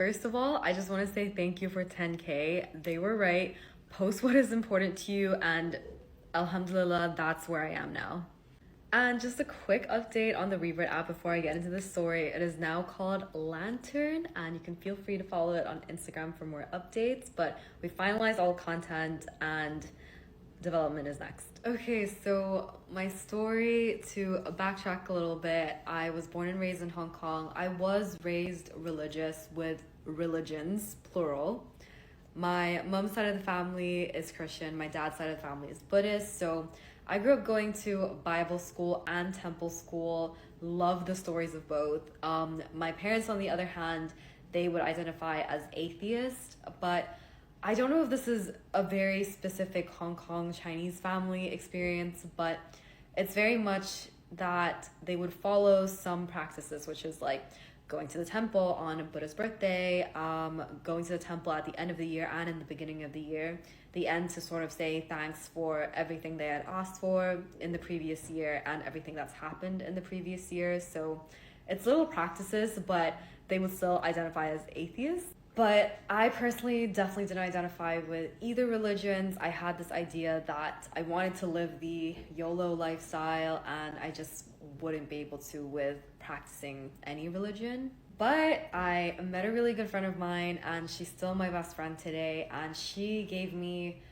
First of all, I just want to say thank you for 10K. They were right. Post what is important to you, and Alhamdulillah, that's where I am now. And just a quick update on the Revert app before I get into the story. It is now called Lantern, and you can feel free to follow it on Instagram for more updates. But we finalized all content and development is next. Okay, so my story, to backtrack a little bit, I was born and raised in Hong Kong. I was raised religious with religions, plural. My mom's side of the family is Christian, my dad's side of the family is Buddhist. So I grew up going to Bible school and temple school, love the stories of both. My parents, on the other hand, they would identify as atheist, but I don't know if this is a very specific Hong Kong Chinese family experience, but it's very much that they would follow some practices, which is like going to the temple on Buddha's birthday, going to the temple at the end of the year and in the beginning of the year. The end to sort of say thanks for everything they had asked for in the previous year and everything that's happened in the previous year. So it's little practices, but they would still identify as atheists. But I personally definitely didn't identify with either religions. I had this idea that I wanted to live the YOLO lifestyle and I just wouldn't be able to with practicing any religion. But I met a really good friend of mine and she's still my best friend today, and she gave me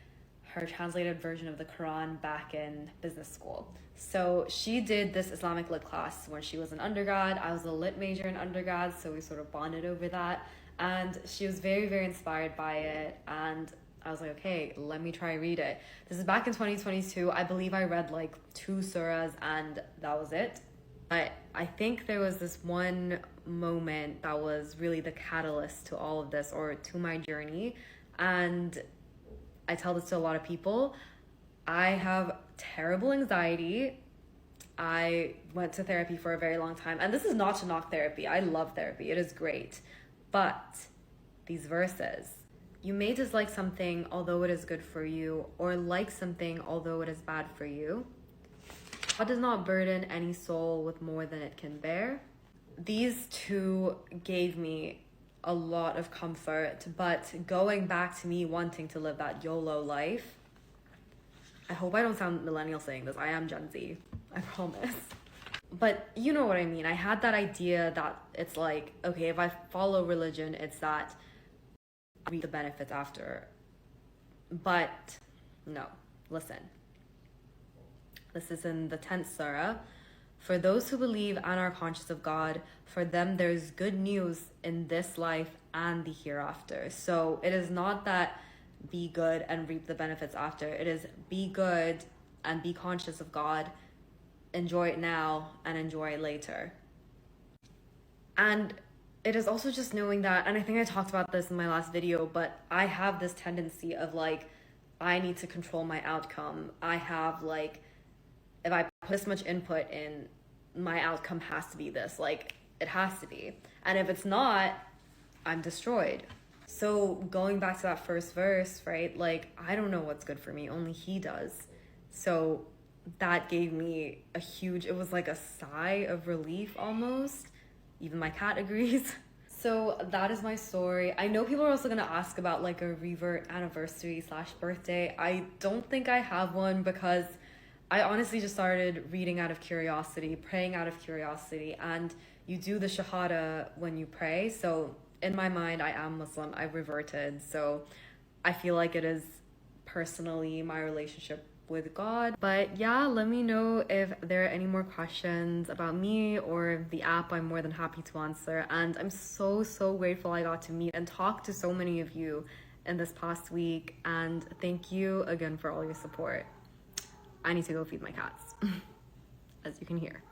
her translated version of the Quran back in business school. So she did this Islamic lit class when she was an undergrad. I was a lit major in undergrad, so we sort of bonded over that. And she was very, very inspired by it. And I was like, okay, let me try read it. This is back in 2022. I believe I read like 2 surahs and that was it. I think there was this one moment that was really the catalyst to all of this, or to my journey. And I tell this to a lot of people. I have terrible anxiety. I went to therapy for a very long time. And this is not to knock therapy. I love therapy. It is great. But these verses, you may dislike something although it is good for you, or like something although it is bad for you. God does not burden any soul with more than it can bear. These two gave me a lot of comfort, but going back to me wanting to live that YOLO life, I hope I don't sound millennial saying this, I am Gen Z, I promise. But you know what I mean. I had that idea that it's like, okay, if I follow religion, it's that I reap the benefits after. But no, listen. This is in the 10th surah. For those who believe and are conscious of God, for them there's good news in this life and the hereafter. So it is not that be good and reap the benefits after. It is be good and be conscious of God. Enjoy it now and enjoy it later. And it is also just knowing that, and I think I talked about this in my last video, but I have this tendency of like, I need to control my outcome. I have like, if I put this much input in, my outcome has to be this, like it has to be. And if it's not, I'm destroyed. So going back to that first verse, right? Like, I don't know what's good for me, only He does. So that gave me a huge, it was like a sigh of relief almost. Even my cat agrees. So that is my story. I know people are also gonna ask about like a Revert anniversary / birthday. I don't think I have one because I honestly just started reading out of curiosity, praying out of curiosity, and you do the Shahada when you pray. So in my mind, I am Muslim, I've reverted. So I feel like it is personally my relationship with God. But yeah, let me know if there are any more questions about me or the app. I'm more than happy to answer. And I'm so grateful I got to meet and talk to so many of you in this past week. And thank you again for all your support. I need to go feed my cats, as you can hear.